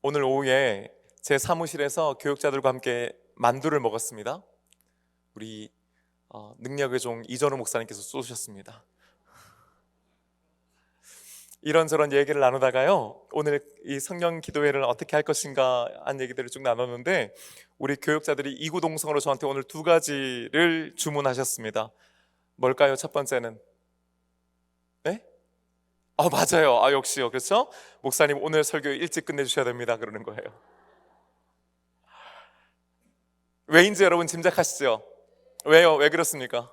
오늘 오후에 제 사무실에서 교육자들과 함께 만두를 먹었습니다. 우리 능력의 종 이전우 목사님께서 쏘셨습니다. 이런저런 얘기를 나누다가요, 오늘 이 성령 기도회를 어떻게 할 것인가 한 얘기들을 쭉 나눴는데, 우리 교육자들이 이구동성으로 저한테 오늘 두 가지를 주문하셨습니다. 뭘까요? 첫 번째는, 네? 맞아요. 역시요. 그렇죠? 목사님 오늘 설교 일찍 끝내주셔야 됩니다, 그러는 거예요. 왜인지 여러분 짐작하시죠? 왜요? 왜 그렇습니까?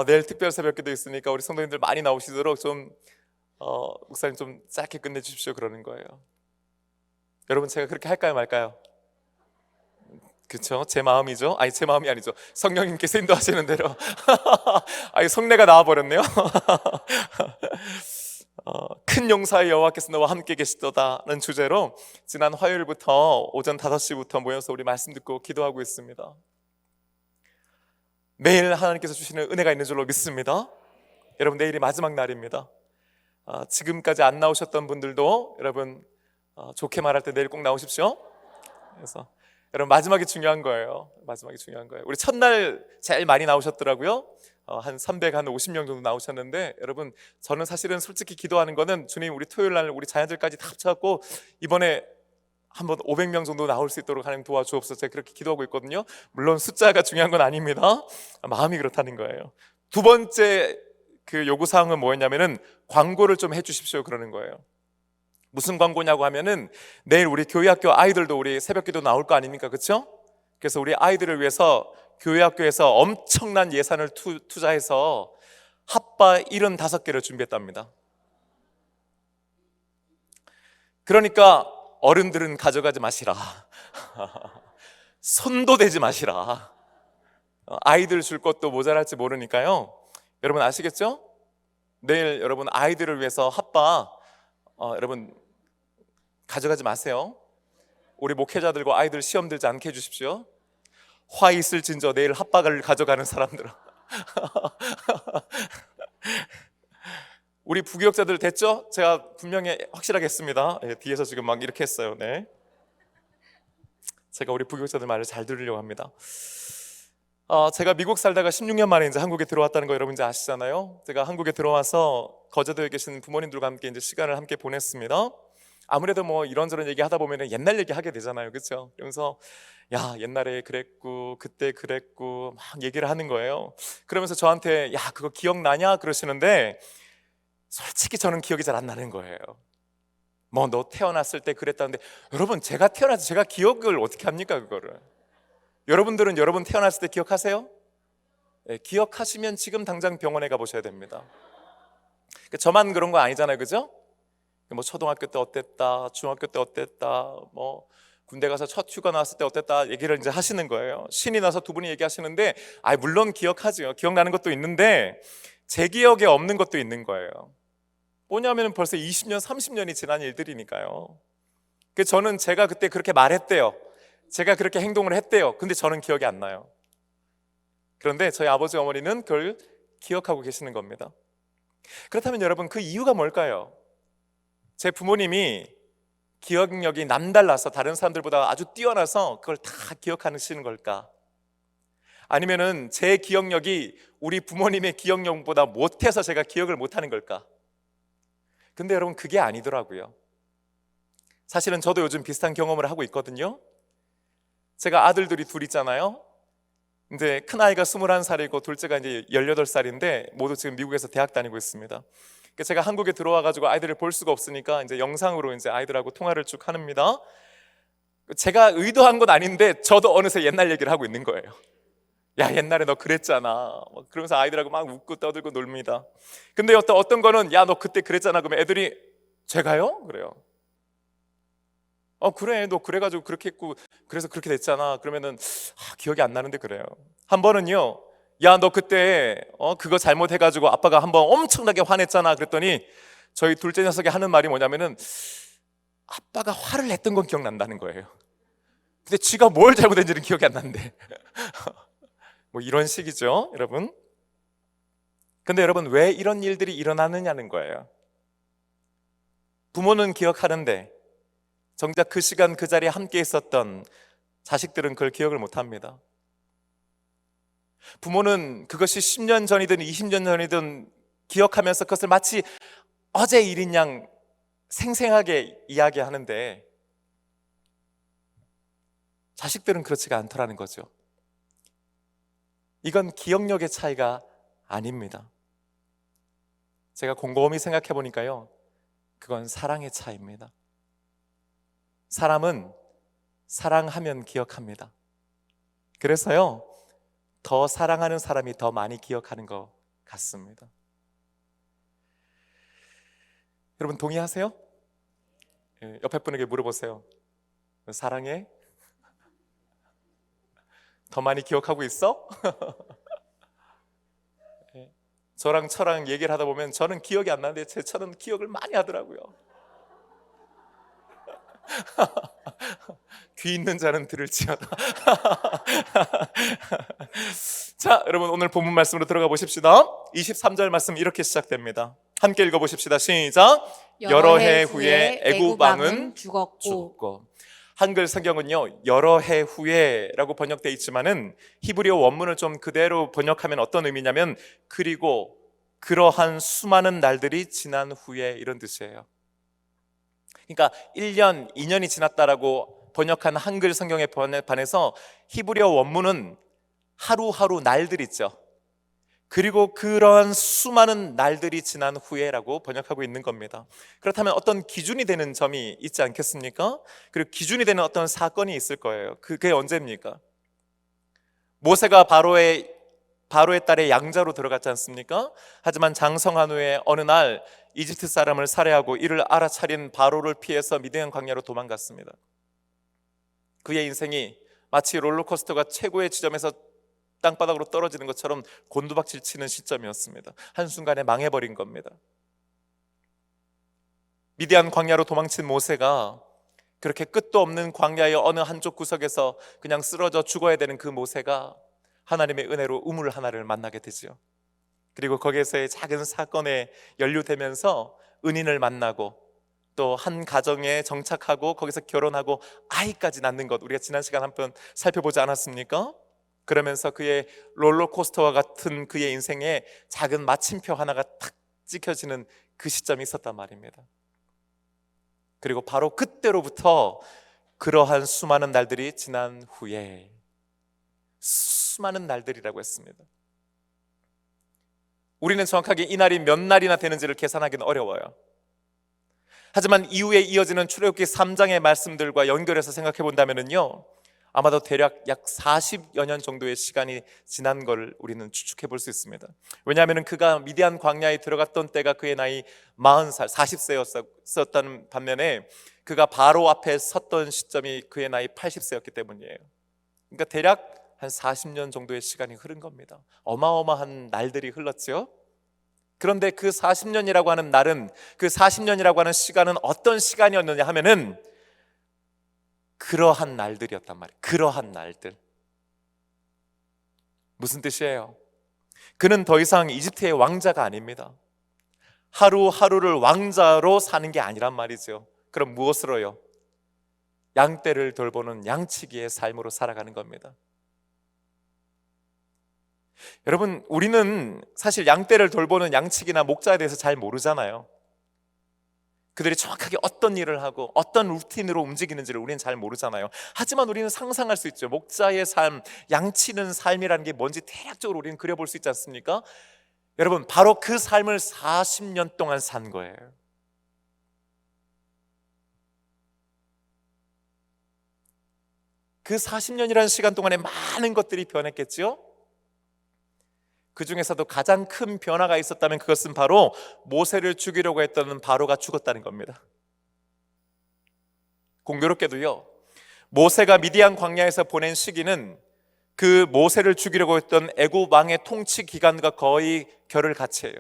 내일 특별 새벽기도 있으니까 우리 성도님들 많이 나오시도록 좀 목사님 좀 짧게 끝내주십시오, 그러는 거예요. 여러분, 제가 그렇게 할까요 말까요? 그렇죠? 제 마음이죠. 아니, 제 마음이 아니죠. 성령님께서 인도하시는 대로. 아니, 속내가 나와버렸네요. 큰 용사의 여호와께서 너와 함께 계시도다는 주제로 지난 화요일부터 오전 5시부터 모여서 우리 말씀 듣고 기도하고 있습니다. 매일 하나님께서 주시는 은혜가 있는 줄로 믿습니다. 여러분, 내일이 마지막 날입니다. 지금까지 안 나오셨던 분들도 여러분, 좋게 말할 때 내일 꼭 나오십시오. 그래서 여러분, 마지막이 중요한 거예요. 마지막이 중요한 거예요. 우리 첫날 제일 많이 나오셨더라고요. 한 350명 정도 나오셨는데, 여러분, 저는 사실은 솔직히 기도하는 거는, 주님, 우리 토요일 날 우리 자녀들까지 다 합쳐갖고 이번에 한번 500명 정도 나올 수 있도록 하나님 도와주옵소서. 제가 그렇게 기도하고 있거든요. 물론 숫자가 중요한 건 아닙니다. 마음이 그렇다는 거예요. 두 번째 그 요구사항은 뭐였냐면은, 광고를 좀 해주십시오, 그러는 거예요. 무슨 광고냐고 하면은, 내일 우리 교회학교 아이들도 우리 새벽기도 나올 거 아닙니까? 그렇죠? 그래서 우리 아이들을 위해서 교회학교에서 엄청난 예산을 투자해서 핫바 75개를 준비했답니다. 그러니까 어른들은 가져가지 마시라. 손도 대지 마시라. 아이들 줄 것도 모자랄지 모르니까요. 여러분 아시겠죠? 내일 여러분 아이들을 위해서 핫바 여러분 가져가지 마세요. 우리 목회자들과 아이들 시험 들지 않게 해주십시오. 화 있을진저 내일 핫바를 가져가는 사람들은. 우리 부교육자들 됐죠? 제가 분명히 확실하게 했습니다. 뒤에서 지금 막 이렇게 했어요. 네. 제가 우리 부교육자들 말을 잘 들으려고 합니다. 제가 미국 살다가 16년 만에 이제 한국에 들어왔다는 거 여러분 이제 아시잖아요. 제가 한국에 들어와서 거제도에 계신 부모님들과 함께 이제 시간을 함께 보냈습니다. 아무래도 뭐 이런저런 얘기 하다 보면 옛날 얘기 하게 되잖아요, 그렇죠? 그러면서 야, 옛날에 그랬고 그때 그랬고 막 얘기를 하는 거예요. 그러면서 저한테 야, 그거 기억나냐 그러시는데, 솔직히 저는 기억이 잘 안 나는 거예요. 뭐 너 태어났을 때 그랬다는데, 여러분, 제가 태어나서 제가 기억을 어떻게 합니까, 그거를? 여러분들은 여러분 태어났을 때 기억하세요? 네, 기억하시면 지금 당장 병원에 가보셔야 됩니다. 저만 그런 거 아니잖아요, 그죠? 뭐 초등학교 때 어땠다, 중학교 때 어땠다, 뭐 군대 가서 첫 휴가 나왔을 때 어땠다 얘기를 이제 하시는 거예요. 신이 나서 두 분이 얘기하시는데, 물론 기억하죠. 기억나는 것도 있는데 제 기억에 없는 것도 있는 거예요. 뭐냐면 벌써 20년, 30년이 지난 일들이니까요. 그래서 저는 제가 그때 그렇게 말했대요. 제가 그렇게 행동을 했대요. 근데 저는 기억이 안 나요. 그런데 저희 아버지 어머니는 그걸 기억하고 계시는 겁니다. 그렇다면 여러분, 그 이유가 뭘까요? 제 부모님이 기억력이 남달라서 다른 사람들보다 아주 뛰어나서 그걸 다 기억하시는 걸까? 아니면은 제 기억력이 우리 부모님의 기억력보다 못해서 제가 기억을 못하는 걸까? 근데 여러분, 그게 아니더라고요. 사실은 저도 요즘 비슷한 경험을 하고 있거든요. 제가 아들들이 둘 있잖아요. 근데 큰아이가 21살이고 둘째가 이제 18살인데 모두 지금 미국에서 대학 다니고 있습니다. 제가 한국에 들어와가지고 아이들을 볼 수가 없으니까 이제 영상으로 이제 아이들하고 통화를 쭉 합니다. 제가 의도한 건 아닌데 저도 어느새 옛날 얘기를 하고 있는 거예요. 야, 옛날에 너 그랬잖아. 그러면서 아이들하고 막 웃고 떠들고 놀립니다. 근데 어떤 거는 야, 너 그때 그랬잖아. 그러면 애들이 제가요? 그래요. 그래, 너 그래가지고 그렇게 했고 그래서 그렇게 됐잖아. 그러면은 기억이 안 나는데 그래요. 한 번은요, 야, 너 그때 그거 잘못해가지고 아빠가 한번 엄청나게 화냈잖아. 그랬더니 저희 둘째 녀석이 하는 말이 뭐냐면은, 아빠가 화를 냈던 건 기억난다는 거예요. 근데 지가 뭘 잘못했는지는 기억이 안 나는데. 뭐 이런 식이죠, 여러분. 근데 여러분, 왜 이런 일들이 일어나느냐는 거예요. 부모는 기억하는데 정작 그 시간 그 자리에 함께 있었던 자식들은 그걸 기억을 못합니다. 부모는 그것이 10년 전이든 20년 전이든 기억하면서 그것을 마치 어제 일인 양 생생하게 이야기하는데, 자식들은 그렇지가 않더라는 거죠. 이건 기억력의 차이가 아닙니다. 제가 곰곰이 생각해 보니까요, 그건 사랑의 차이입니다. 사람은 사랑하면 기억합니다. 그래서요, 더 사랑하는 사람이 더 많이 기억하는 것 같습니다. 여러분 동의하세요? 옆에 분에게 물어보세요. 사랑해? 더 많이 기억하고 있어? 저랑 처랑 얘기를 하다 보면 저는 기억이 안 나는데 제 처는 기억을 많이 하더라고요. 귀 있는 자는 들을지어다. 자, 여러분 오늘 본문 말씀으로 들어가 보십시다. 23절 말씀 이렇게 시작됩니다. 함께 읽어보십시다. 시작. 여러 해 후에 애굽 왕은 죽었고. 한글 성경은요, 여러 해 후에라고 번역되어 있지만은 히브리어 원문을 좀 그대로 번역하면 어떤 의미냐면, 그리고 그러한 수많은 날들이 지난 후에, 이런 뜻이에요. 그러니까 1년, 2년이 지났다라고 번역한 한글 성경에 반해서 히브리어 원문은 하루하루 날들 있죠. 그리고 그러한 수많은 날들이 지난 후에라고 번역하고 있는 겁니다. 그렇다면 어떤 기준이 되는 점이 있지 않겠습니까? 그리고 기준이 되는 어떤 사건이 있을 거예요. 그게 언제입니까? 모세가 바로의 딸의 양자로 들어갔지 않습니까? 하지만 장성한 후에 어느 날 이집트 사람을 살해하고 이를 알아차린 바로를 피해서 미디안 광야로 도망갔습니다. 그의 인생이 마치 롤러코스터가 최고의 지점에서 땅바닥으로 떨어지는 것처럼 곤두박질 치는 시점이었습니다. 한순간에 망해버린 겁니다. 미디안 광야로 도망친 모세가 그렇게 끝도 없는 광야의 어느 한쪽 구석에서 그냥 쓰러져 죽어야 되는 그 모세가 하나님의 은혜로 우물 하나를 만나게 되죠. 그리고 거기에서의 작은 사건에 연루되면서 은인을 만나고 또 한 가정에 정착하고 거기서 결혼하고 아이까지 낳는 것, 우리가 지난 시간 한번 살펴보지 않았습니까? 그러면서 그의 롤러코스터와 같은 그의 인생에 작은 마침표 하나가 탁 찍혀지는 그 시점이 있었단 말입니다. 그리고 바로 그때로부터 그러한 수많은 날들이 지난 후에, 수많은 날들이라고 했습니다. 우리는 정확하게 이 날이 몇 날이나 되는지를 계산하기는 어려워요. 하지만 이후에 이어지는 출애굽기 3장의 말씀들과 연결해서 생각해 본다면요, 아마도 대략 약 40여 년 정도의 시간이 지난 걸 우리는 추측해 볼 수 있습니다. 왜냐하면 그가 미디안 광야에 들어갔던 때가 그의 나이 40살, 40세였었다는 반면에 그가 바로 앞에 섰던 시점이 그의 나이 80세였기 때문이에요. 그러니까 대략 한 40년 정도의 시간이 흐른 겁니다. 어마어마한 날들이 흘렀죠. 그런데 그 40년이라고 하는 날은, 그 40년이라고 하는 시간은 어떤 시간이었느냐 하면은 그러한 날들이었단 말이에요. 그러한 날들. 무슨 뜻이에요? 그는 더 이상 이집트의 왕자가 아닙니다. 하루하루를 왕자로 사는 게 아니란 말이죠. 그럼 무엇으로요? 양떼를 돌보는 양치기의 삶으로 살아가는 겁니다. 여러분, 우리는 사실 양떼를 돌보는 양치기나 목자에 대해서 잘 모르잖아요. 그들이 정확하게 어떤 일을 하고 어떤 루틴으로 움직이는지를 우리는 잘 모르잖아요. 하지만 우리는 상상할 수 있죠. 목자의 삶, 양치는 삶이라는 게 뭔지 대략적으로 우리는 그려볼 수 있지 않습니까? 여러분, 바로 그 삶을 40년 동안 산 거예요. 그 40년이라는 시간 동안에 많은 것들이 변했겠죠? 그 중에서도 가장 큰 변화가 있었다면 그것은 바로 모세를 죽이려고 했던 바로가 죽었다는 겁니다. 공교롭게도요, 모세가 미디안 광야에서 보낸 시기는 그 모세를 죽이려고 했던 애굽 왕의 통치 기간과 거의 결을 같이 해요.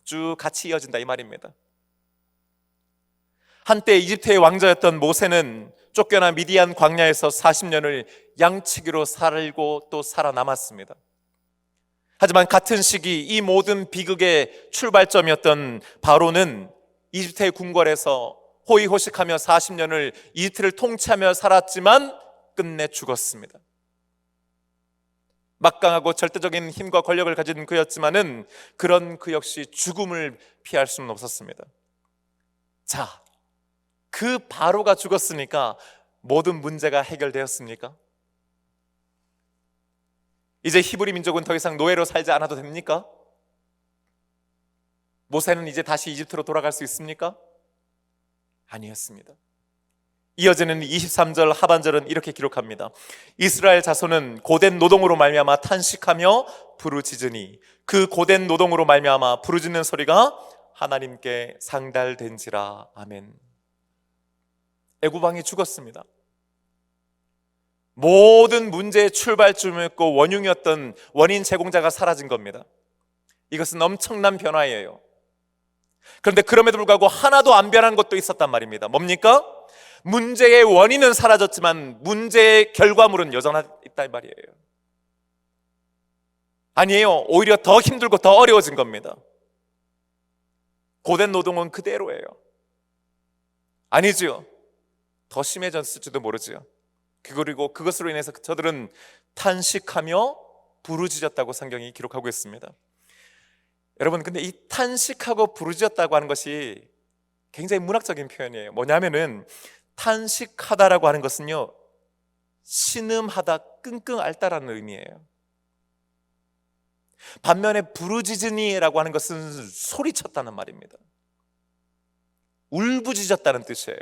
쭉 같이 이어진다 이 말입니다. 한때 이집트의 왕자였던 모세는 쫓겨난 미디안 광야에서 40년을 양치기로 살고 또 살아남았습니다. 하지만 같은 시기 이 모든 비극의 출발점이었던 바로는 이집트의 궁궐에서 호의호식하며 40년을 이집트를 통치하며 살았지만 끝내 죽었습니다. 막강하고 절대적인 힘과 권력을 가진 그였지만은 그런 그 역시 죽음을 피할 수는 없었습니다. 자, 그 바로가 죽었으니까 모든 문제가 해결되었습니까? 이제 히브리 민족은 더 이상 노예로 살지 않아도 됩니까? 모세는 이제 다시 이집트로 돌아갈 수 있습니까? 아니었습니다. 이어지는 23절 하반절은 이렇게 기록합니다. 이스라엘 자손은 고된 노동으로 말미암아 탄식하며 부르짖으니 그 고된 노동으로 말미암아 부르짖는 소리가 하나님께 상달된지라. 아멘. 애굽왕이 죽었습니다. 모든 문제의 출발점이었고 원흉이었던 원인 제공자가 사라진 겁니다. 이것은 엄청난 변화예요. 그런데 그럼에도 불구하고 하나도 안 변한 것도 있었단 말입니다. 뭡니까? 문제의 원인은 사라졌지만 문제의 결과물은 여전했단 말이에요. 아니에요. 오히려 더 힘들고 더 어려워진 겁니다. 고된 노동은 그대로예요. 아니지요. 더 심해졌을지도 모르지요. 그리고 그것으로 인해서 저들은 탄식하며 부르짖었다고 성경이 기록하고 있습니다. 여러분, 근데 이 탄식하고 부르짖었다고 하는 것이 굉장히 문학적인 표현이에요. 뭐냐면은 탄식하다라고 하는 것은요, 신음하다, 끙끙 앓다라는 의미예요. 반면에 부르짖으니라고 하는 것은 소리쳤다는 말입니다. 울부짖었다는 뜻이에요.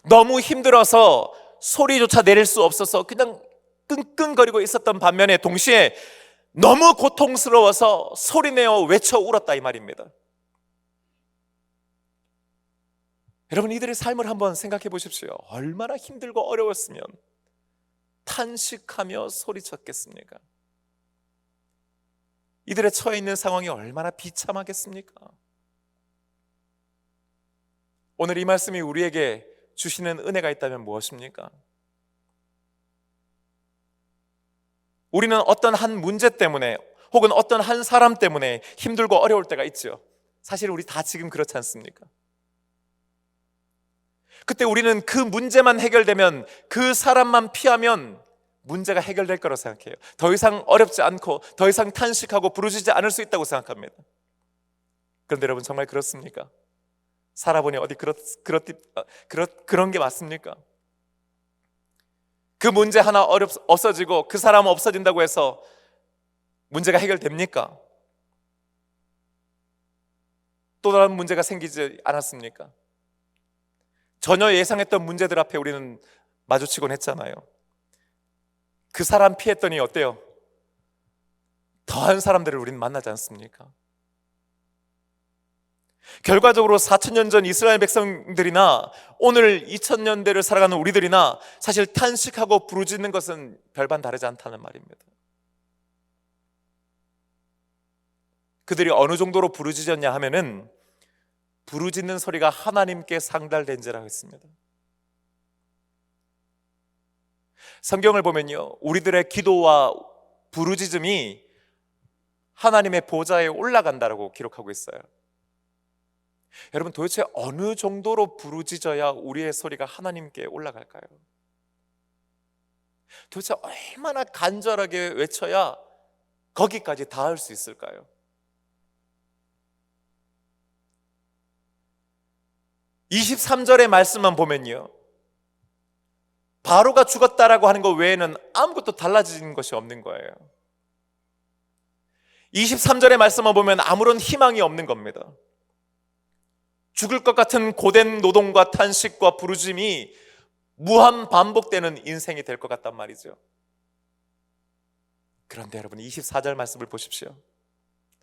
너무 힘들어서 소리조차 내릴 수 없어서 그냥 끙끙거리고 있었던 반면에 동시에 너무 고통스러워서 소리내어 외쳐 울었다 이 말입니다. 여러분, 이들의 삶을 한번 생각해 보십시오. 얼마나 힘들고 어려웠으면 탄식하며 소리쳤겠습니까? 이들의 처해 있는 상황이 얼마나 비참하겠습니까? 오늘 이 말씀이 우리에게 주시는 은혜가 있다면 무엇입니까? 우리는 어떤 한 문제 때문에 혹은 어떤 한 사람 때문에 힘들고 어려울 때가 있죠. 사실 우리 다 지금 그렇지 않습니까? 그때 우리는 그 문제만 해결되면, 그 사람만 피하면 문제가 해결될 거라고 생각해요. 더 이상 어렵지 않고 더 이상 탄식하고 부르짖지 않을 수 있다고 생각합니다. 그런데 여러분, 정말 그렇습니까? 살아보니 어디 그런 게 맞습니까? 그 문제 하나 없어지고 그 사람 없어진다고 해서 문제가 해결됩니까? 또 다른 문제가 생기지 않았습니까? 전혀 예상했던 문제들 앞에 우리는 마주치곤 했잖아요. 그 사람 피했더니 어때요? 더한 사람들을 우리는 만나지 않습니까? 결과적으로 4,000년 전 이스라엘 백성들이나 오늘 2000년대를 살아가는 우리들이나 사실 탄식하고 부르짖는 것은 별반 다르지 않다는 말입니다. 그들이 어느 정도로 부르짖었냐 하면은 부르짖는 소리가 하나님께 상달된지라고 했습니다. 성경을 보면요, 우리들의 기도와 부르짖음이 하나님의 보좌에 올라간다라고 기록하고 있어요. 여러분, 도대체 어느 정도로 부르짖어야 우리의 소리가 하나님께 올라갈까요? 도대체 얼마나 간절하게 외쳐야 거기까지 닿을 수 있을까요? (23절의) 말씀만 보면요, 바로가 죽었다라고 하는 것 외에는 아무것도 달라지는 것이 없는 거예요. 23절의 말씀만 보면 아무런 희망이 없는 겁니다. 죽을 것 같은 고된 노동과 탄식과 부르짖음이 무한 반복되는 인생이 될 것 같단 말이죠. 그런데 여러분, 24절 말씀을 보십시오.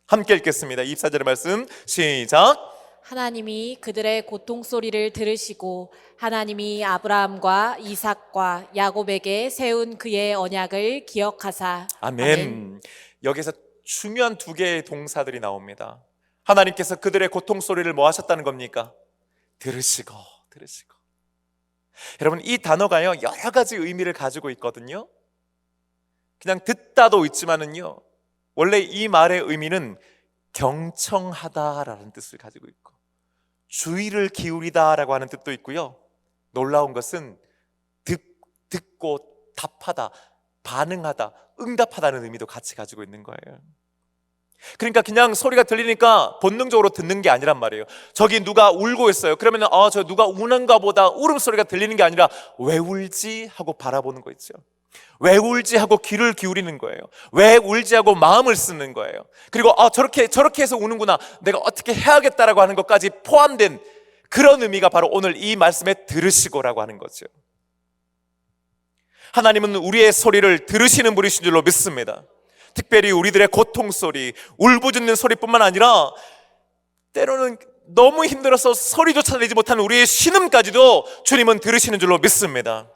함께 읽겠습니다. 24절의 말씀 시작. 하나님이 그들의 고통 소리를 들으시고 하나님이 아브라함과 이삭과 야곱에게 세운 그의 언약을 기억하사. 아멘. 여기서 중요한 두 개의 동사들이 나옵니다. 하나님께서 그들의 고통 소리를 뭐 하셨다는 겁니까? 들으시고. 여러분, 이 단어가요, 여러 가지 의미를 가지고 있거든요. 그냥 듣다도 있지만은요, 원래 이 말의 의미는 경청하다라는 뜻을 가지고 있고, 주의를 기울이다라고 하는 뜻도 있고요. 놀라운 것은 듣고 답하다, 반응하다, 응답하다는 의미도 같이 가지고 있는 거예요. 그러니까 그냥 소리가 들리니까 본능적으로 듣는 게 아니란 말이에요. 저기 누가 울고 있어요. 그러면 저 누가 우는가 보다 울음소리가 들리는 게 아니라 왜 울지 하고 바라보는 거 있죠. 왜 울지 하고 귀를 기울이는 거예요. 왜 울지 하고 마음을 쓰는 거예요. 그리고 저렇게 해서 우는구나, 내가 어떻게 해야겠다라고 하는 것까지 포함된 그런 의미가 바로 오늘 이 말씀에 들으시고라고 하는 거죠. 하나님은 우리의 소리를 들으시는 분이신 줄로 믿습니다. 특별히 우리들의 고통 소리, 울부짖는 소리뿐만 아니라 때로는 너무 힘들어서 소리조차 내지 못하는 우리의 신음까지도 주님은 들으시는 줄로 믿습니다.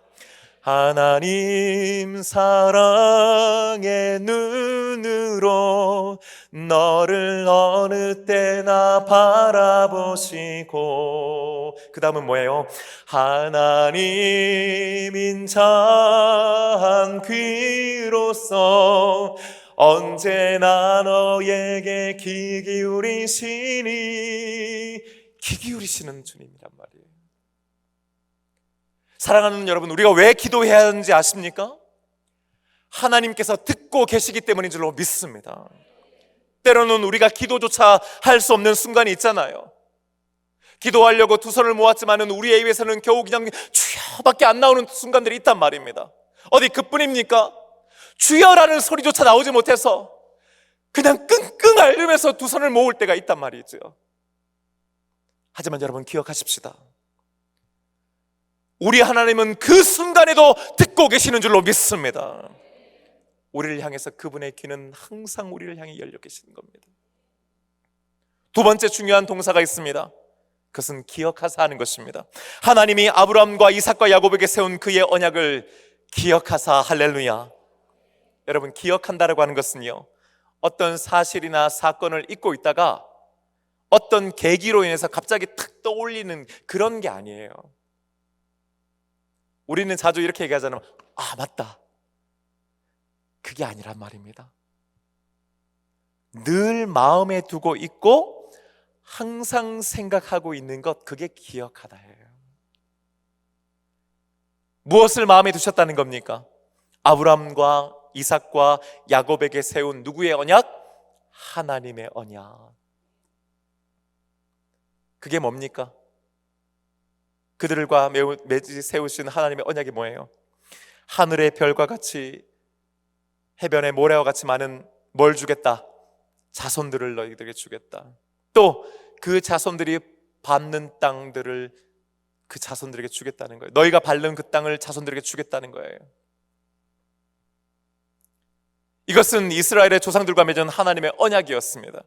하나님 사랑의 눈으로 너를 어느 때나 바라보시고, 그 다음은 뭐예요? 하나님 인자한 귀로서 언제나 너에게 귀 기울이시는 주님이란 말이에요. 사랑하는 여러분, 우리가 왜 기도해야 하는지 아십니까? 하나님께서 듣고 계시기 때문인 줄로 믿습니다. 때로는 우리가 기도조차 할 수 없는 순간이 있잖아요. 기도하려고 두 손을 모았지만은 우리의 입에서는 겨우 그냥 주여밖에 안 나오는 순간들이 있단 말입니다. 어디 그뿐입니까? 주여라는 소리조차 나오지 못해서 그냥 끙끙 앓으면서 두 손을 모을 때가 있단 말이죠. 하지만 여러분 기억하십시다. 우리 하나님은 그 순간에도 듣고 계시는 줄로 믿습니다. 우리를 향해서 그분의 귀는 항상 우리를 향해 열려 계시는 겁니다. 두 번째 중요한 동사가 있습니다. 그것은 기억하사 하는 것입니다. 하나님이 아브라함과 이삭과 야곱에게 세운 그의 언약을 기억하사. 할렐루야. 여러분, 기억한다라고 하는 것은요, 어떤 사실이나 사건을 잊고 있다가 어떤 계기로 인해서 갑자기 탁 떠올리는 그런 게 아니에요. 우리는 자주 이렇게 얘기하잖아요. 맞다. 그게 아니란 말입니다. 늘 마음에 두고 있고 항상 생각하고 있는 것, 그게 기억하다예요. 무엇을 마음에 두셨다는 겁니까? 아브라함과 이삭과 야곱에게 세운 누구의 언약? 하나님의 언약. 그게 뭡니까? 그들과 맺이 세우신 하나님의 언약이 뭐예요? 하늘의 별과 같이 해변의 모래와 같이 많은 뭘 주겠다? 자손들을 너희들에게 주겠다. 또 그 자손들이 밟는 땅들을 그 자손들에게 주겠다는 거예요. 너희가 밟는 그 땅을 자손들에게 주겠다는 거예요. 이것은 이스라엘의 조상들과 맺은 하나님의 언약이었습니다.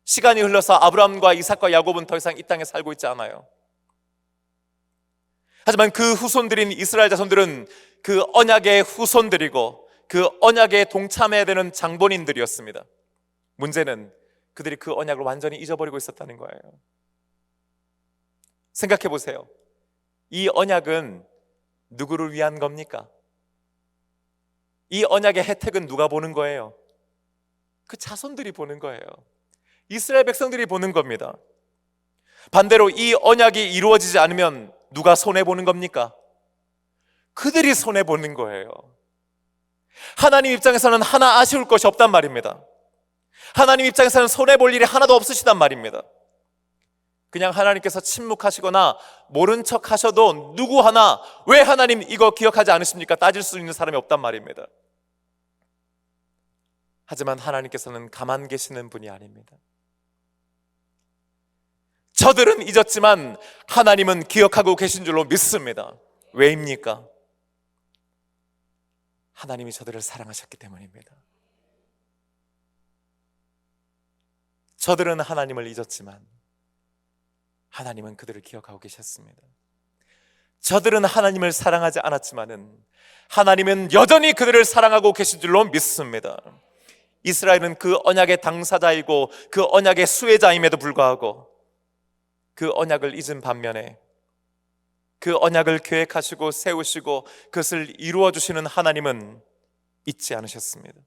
시간이 흘러서 아브라함과 이삭과 야곱은 더 이상 이 땅에 살고 있지 않아요. 하지만 그 후손들인 이스라엘 자손들은 그 언약의 후손들이고 그 언약에 동참해야 되는 장본인들이었습니다. 문제는 그들이 그 언약을 완전히 잊어버리고 있었다는 거예요. 생각해 보세요. 이 언약은 누구를 위한 겁니까? 이 언약의 혜택은 누가 보는 거예요? 그 자손들이 보는 거예요. 이스라엘 백성들이 보는 겁니다. 반대로 이 언약이 이루어지지 않으면 누가 손해보는 겁니까? 그들이 손해보는 거예요. 하나님 입장에서는 하나 아쉬울 것이 없단 말입니다. 하나님 입장에서는 손해볼 일이 하나도 없으시단 말입니다. 그냥 하나님께서 침묵하시거나 모른 척 하셔도 누구 하나 왜 하나님 이거 기억하지 않으십니까? 따질 수 있는 사람이 없단 말입니다. 하지만 하나님께서는 가만 계시는 분이 아닙니다. 저들은 잊었지만 하나님은 기억하고 계신 줄로 믿습니다. 왜입니까? 하나님이 저들을 사랑하셨기 때문입니다. 저들은 하나님을 잊었지만 하나님은 그들을 기억하고 계셨습니다. 저들은 하나님을 사랑하지 않았지만은 하나님은 여전히 그들을 사랑하고 계신 줄로 믿습니다. 이스라엘은 그 언약의 당사자이고 그 언약의 수혜자임에도 불구하고 그 언약을 잊은 반면에 그 언약을 계획하시고 세우시고 그것을 이루어 주시는 하나님은 잊지 않으셨습니다.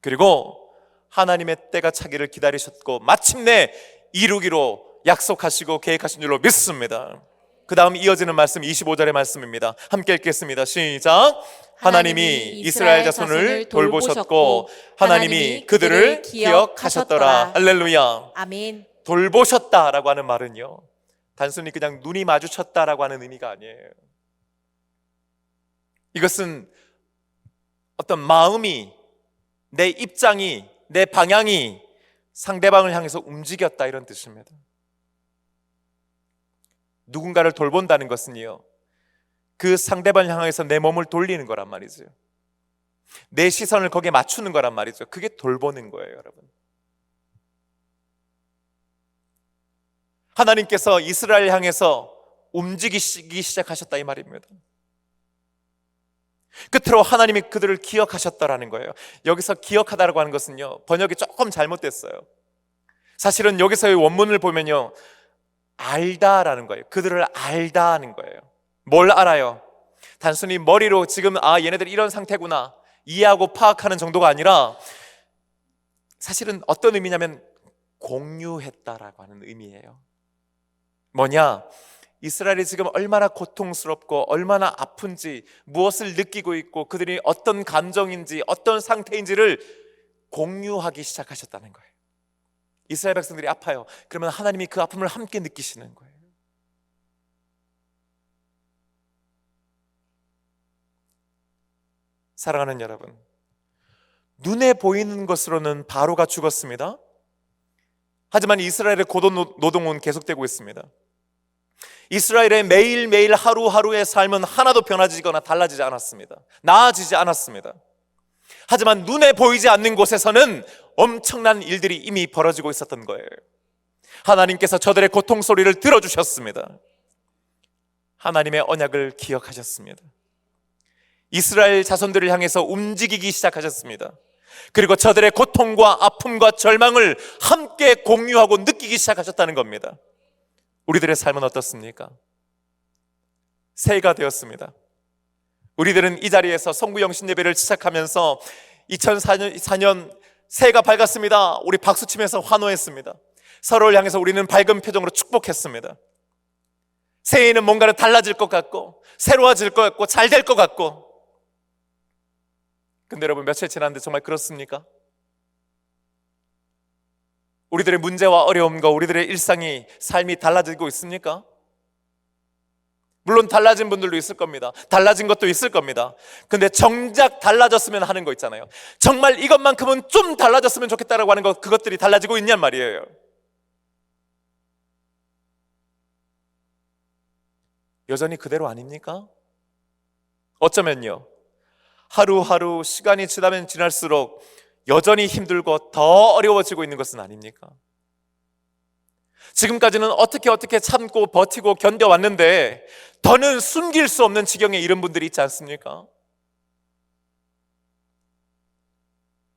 그리고 하나님의 때가 차기를 기다리셨고 마침내 이루기로 약속하시고 계획하신 줄로 믿습니다. 그 다음 이어지는 말씀 25절의 말씀입니다. 함께 읽겠습니다. 시작. 하나님이 이스라엘 자손을 돌보셨고 하나님이 그들을 기억하셨더라. 할렐루야. 아멘. 돌보셨다라고 하는 말은요, 단순히 그냥 눈이 마주쳤다라고 하는 의미가 아니에요. 이것은 어떤 마음이, 내 입장이, 내 방향이 상대방을 향해서 움직였다, 이런 뜻입니다. 누군가를 돌본다는 것은요, 그 상대방을 향해서 내 몸을 돌리는 거란 말이죠. 내 시선을 거기에 맞추는 거란 말이죠. 그게 돌보는 거예요, 여러분. 하나님께서 이스라엘 향해서 움직이시기 시작하셨다, 이 말입니다. 끝으로 하나님이 그들을 기억하셨다라는 거예요. 여기서 기억하다라고 하는 것은요, 번역이 조금 잘못됐어요. 사실은 여기서의 원문을 보면요, 알다라는 거예요. 그들을 알다 하는 거예요. 뭘 알아요? 단순히 머리로 지금 얘네들 이런 상태구나 이해하고 파악하는 정도가 아니라, 사실은 어떤 의미냐면 공유했다라고 하는 의미예요. 뭐냐? 이스라엘이 지금 얼마나 고통스럽고 얼마나 아픈지, 무엇을 느끼고 있고 그들이 어떤 감정인지 어떤 상태인지를 공유하기 시작하셨다는 거예요. 이스라엘 백성들이 아파요. 그러면 하나님이 그 아픔을 함께 느끼시는 거예요. 사랑하는 여러분, 눈에 보이는 것으로는 바로가 죽었습니다. 하지만 이스라엘의 고독 노동은 계속되고 있습니다. 이스라엘의 매일매일 하루하루의 삶은 하나도 변화지거나 달라지지 않았습니다. 나아지지 않았습니다. 하지만 눈에 보이지 않는 곳에서는 엄청난 일들이 이미 벌어지고 있었던 거예요. 하나님께서 저들의 고통 소리를 들어주셨습니다. 하나님의 언약을 기억하셨습니다. 이스라엘 자손들을 향해서 움직이기 시작하셨습니다. 그리고 저들의 고통과 아픔과 절망을 함께 공유하고 느끼기 시작하셨다는 겁니다. 우리들의 삶은 어떻습니까? 새해가 되었습니다. 우리들은 이 자리에서 성부영신 예배를 시작하면서 2004년 새해가 밝았습니다. 우리 박수치면서 환호했습니다. 서로를 향해서 우리는 밝은 표정으로 축복했습니다. 새해에는 뭔가를 달라질 것 같고 새로워질 것 같고 잘 될 것 같고. 근데 여러분, 며칠 지났는데 정말 그렇습니까? 우리들의 문제와 어려움과 우리들의 일상이, 삶이 달라지고 있습니까? 물론 달라진 분들도 있을 겁니다. 달라진 것도 있을 겁니다. 근데 정작 달라졌으면 하는 거 있잖아요. 정말 이것만큼은 좀 달라졌으면 좋겠다라고 하는 것, 그것들이 달라지고 있냔 말이에요. 여전히 그대로 아닙니까? 어쩌면요, 하루하루 시간이 지나면 지날수록 여전히 힘들고 더 어려워지고 있는 것은 아닙니까? 지금까지는 어떻게 참고 버티고 견뎌왔는데 더는 숨길 수 없는 지경에 이른 분들이 있지 않습니까?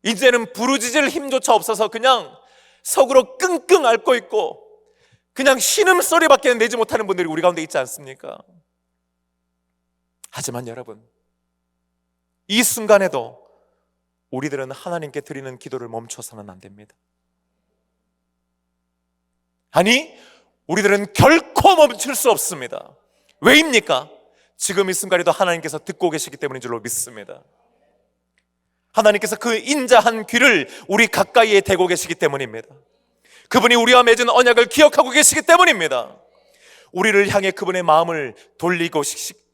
이제는 부르짖을 힘조차 없어서 그냥 속으로 끙끙 앓고 있고 그냥 신음소리밖에 내지 못하는 분들이 우리 가운데 있지 않습니까? 하지만 여러분, 이 순간에도 우리들은 하나님께 드리는 기도를 멈춰서는 안 됩니다. 아니, 우리들은 결코 멈출 수 없습니다. 왜입니까? 지금 이 순간에도 하나님께서 듣고 계시기 때문인 줄로 믿습니다. 하나님께서 그 인자한 귀를 우리 가까이에 대고 계시기 때문입니다. 그분이 우리와 맺은 언약을 기억하고 계시기 때문입니다. 우리를 향해 그분의 마음을 돌리고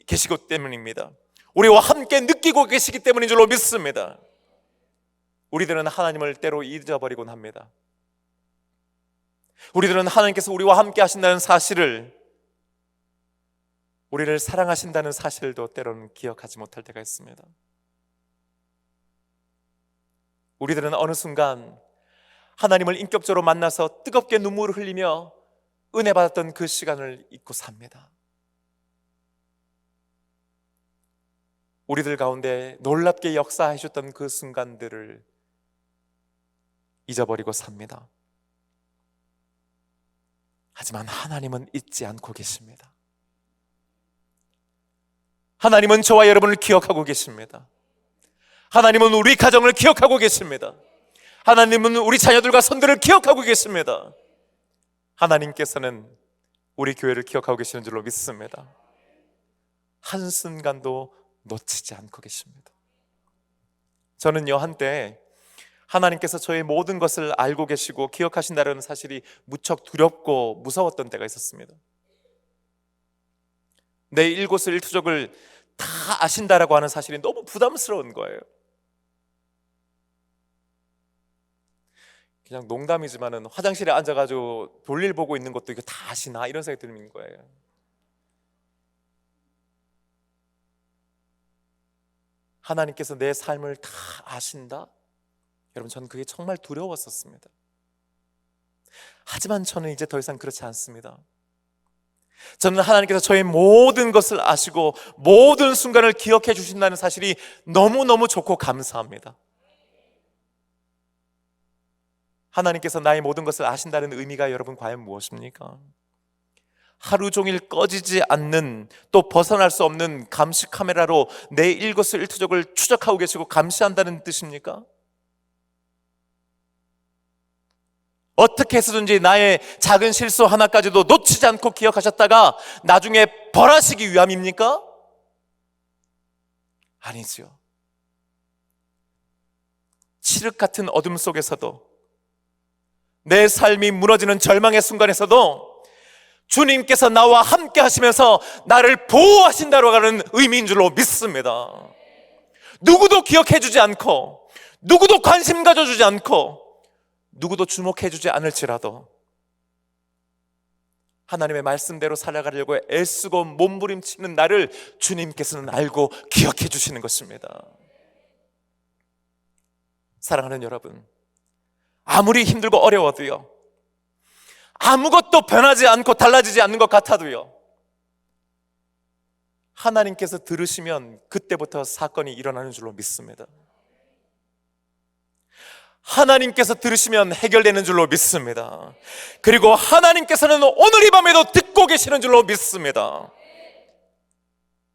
계시기 때문입니다. 우리와 함께 느끼고 계시기 때문인 줄로 믿습니다. 우리들은 하나님을 때로 잊어버리곤 합니다. 우리들은 하나님께서 우리와 함께 하신다는 사실을, 우리를 사랑하신다는 사실도 때로는 기억하지 못할 때가 있습니다. 우리들은 어느 순간 하나님을 인격적으로 만나서 뜨겁게 눈물을 흘리며 은혜 받았던 그 시간을 잊고 삽니다. 우리들 가운데 놀랍게 역사해 주셨던 그 순간들을 잊어버리고 삽니다. 하지만 하나님은 잊지 않고 계십니다. 하나님은 저와 여러분을 기억하고 계십니다. 하나님은 우리 가정을 기억하고 계십니다. 하나님은 우리 자녀들과 손들을 기억하고 계십니다. 하나님께서는 우리 교회를 기억하고 계시는 줄로 믿습니다. 한순간도 놓치지 않고 계십니다. 저는요, 한때 하나님께서 저의 모든 것을 알고 계시고 기억하신다는 사실이 무척 두렵고 무서웠던 때가 있었습니다. 내 일곳을 일투족을 다 아신다라고 하는 사실이 너무 부담스러운 거예요. 그냥 농담이지만은 화장실에 앉아가지고 볼일 보고 있는 것도 이거 다 아시나 이런 생각이 드는 거예요. 하나님께서 내 삶을 다 아신다? 여러분, 저는 그게 정말 두려웠었습니다. 하지만 저는 이제 더 이상 그렇지 않습니다. 저는 하나님께서 저의 모든 것을 아시고 모든 순간을 기억해 주신다는 사실이 너무너무 좋고 감사합니다. 하나님께서 나의 모든 것을 아신다는 의미가 여러분 과연 무엇입니까? 하루 종일 꺼지지 않는, 또 벗어날 수 없는 감시 카메라로 내 일거수일투족을 추적하고 계시고 감시한다는 뜻입니까? 어떻게 해서든지 나의 작은 실수 하나까지도 놓치지 않고 기억하셨다가 나중에 벌하시기 위함입니까? 아니지요. 칠흑 같은 어둠 속에서도, 내 삶이 무너지는 절망의 순간에서도 주님께서 나와 함께 하시면서 나를 보호하신다고 하는 의미인 줄로 믿습니다. 누구도 기억해 주지 않고, 누구도 관심 가져주지 않고, 누구도 주목해 주지 않을지라도 하나님의 말씀대로 살아가려고 애쓰고 몸부림치는 나를 주님께서는 알고 기억해 주시는 것입니다. 사랑하는 여러분, 아무리 힘들고 어려워도요, 아무것도 변하지 않고 달라지지 않는 것 같아도요, 하나님께서 들으시면 그때부터 사건이 일어나는 줄로 믿습니다. 하나님께서 들으시면 해결되는 줄로 믿습니다. 그리고 하나님께서는 오늘 이 밤에도 듣고 계시는 줄로 믿습니다.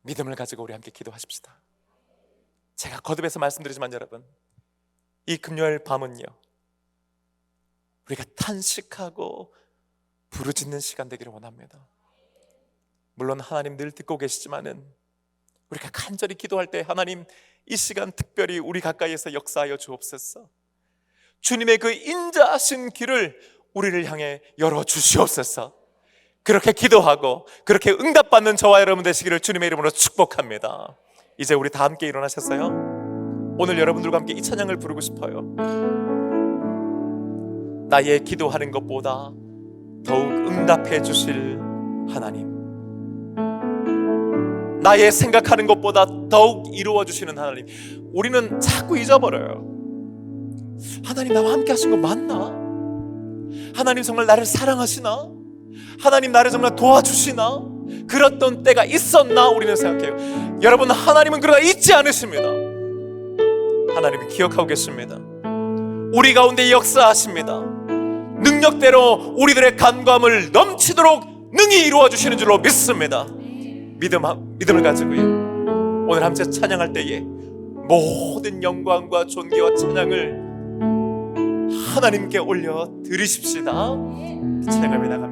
믿음을 가지고 우리 함께 기도하십시다. 제가 거듭해서 말씀드리지만 여러분, 이 금요일 밤은요, 우리가 탄식하고 부르짖는 시간 되기를 원합니다. 물론 하나님 늘 듣고 계시지만은 우리가 간절히 기도할 때 하나님, 이 시간 특별히 우리 가까이에서 역사하여 주옵소서. 주님의 그 인자하신 길을 우리를 향해 열어주시옵소서. 그렇게 기도하고 그렇게 응답받는 저와 여러분 되시기를 주님의 이름으로 축복합니다. 이제 우리 다 함께 일어나셨어요? 오늘 여러분들과 함께 이 찬양을 부르고 싶어요. 나의 기도하는 것보다 더욱 응답해 주실 하나님, 나의 생각하는 것보다 더욱 이루어 주시는 하나님. 우리는 자꾸 잊어버려요. 하나님 나와 함께 하신 거 맞나? 하나님 정말 나를 사랑하시나? 하나님 나를 정말 도와주시나? 그랬던 때가 있었나? 우리는 생각해요. 여러분, 하나님은 그러다 잊지 않으십니다. 하나님이 기억하고 계십니다. 우리 가운데 역사하십니다. 능력대로 우리들의 간구함을 넘치도록 능히 이루어 주시는 줄로 믿습니다. 믿음을 가지고요, 오늘 함께 찬양할 때에 모든 영광과 존귀와 찬양을 하나님께 올려 드리십시다. 찬양하며 나갑니다.